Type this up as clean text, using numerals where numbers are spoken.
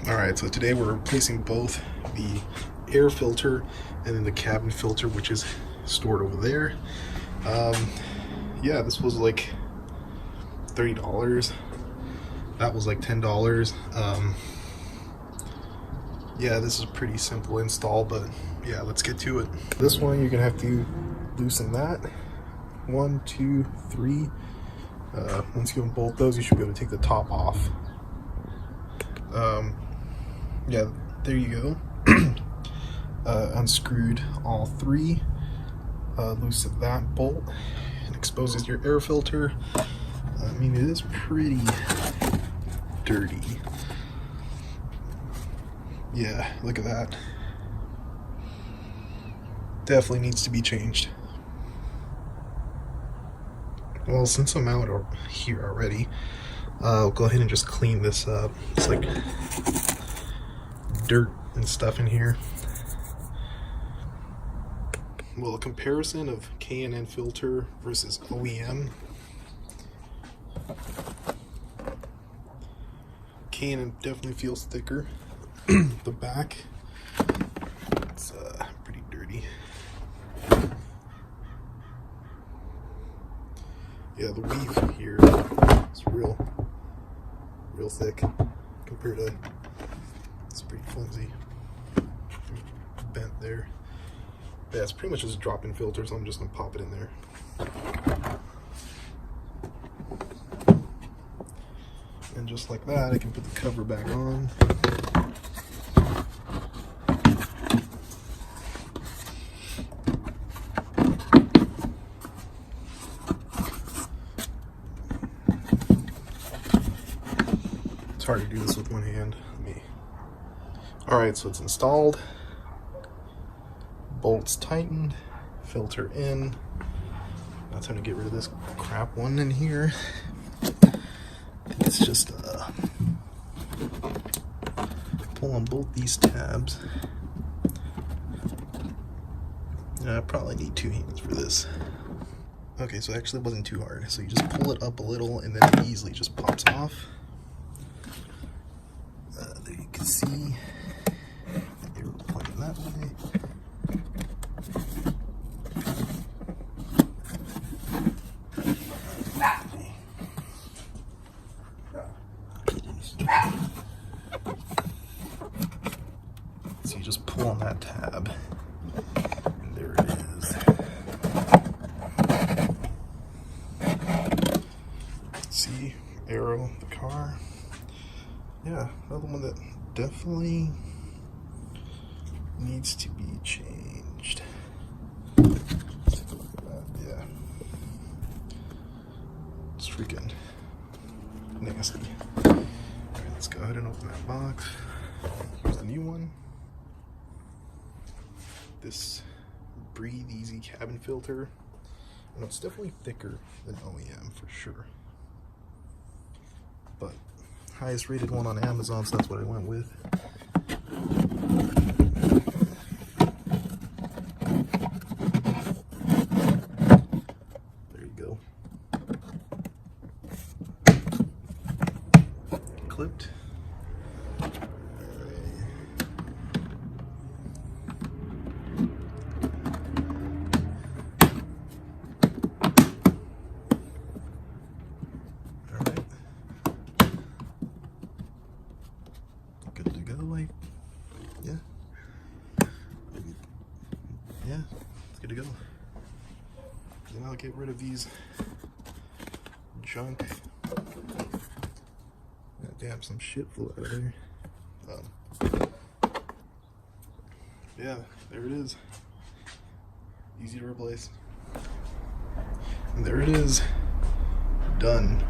Alright, so today we're replacing both the air filter and then the cabin filter, which is stored over there. Yeah, this was like $30. That was like $10. Yeah, this is a pretty simple install, but yeah, let's get to it. This one, you're gonna have to loosen that. 1, 2, 3. Once you unbolt those, you should be able to take the top off. Yeah, there you go. Unscrewed all 3. Loosen that bolt and exposes your air filter. I mean, it is pretty dirty. Yeah, look at that. Definitely needs to be changed. Well, since I'm out here already, I'll go ahead and just clean this up. It's like dirt and stuff in here. Well, a comparison of K&N filter versus OEM. K&N definitely feels thicker. The back, it's pretty dirty. Yeah, the weave here is real thick compared to, it's pretty flimsy, bent there. Yeah, it's pretty much just a drop-in filter, so I'm just gonna pop it in there. And just like that, I can put the cover back on. It's hard to do this with one hand. Alright, so it's installed. Bolts tightened. Filter in. Now it's time to get rid of this crap one in here. It's just pull on both these tabs. I probably need 2 hands for this. Okay, so actually it wasn't too hard. So you just pull it up a little and then it easily just pops off. There you can see the arrow pointing that way. So you just pull on that tab, and there it is. See, arrow, the car. Yeah, another one that definitely needs to be changed. Let's take a look at that. Yeah, it's freaking nasty. Alright, let's go ahead and open that box. Here's the new one. This Breathe Easy cabin filter. And it's definitely thicker than OEM for sure. But highest rated one on Amazon, so that's what I went with. There you go. Clipped. Good to go, like, yeah, it's good to go. Then I'll get rid of these junk. Damn, some shit flew out of there. Yeah, there it is. Easy to replace. And there it is. Done.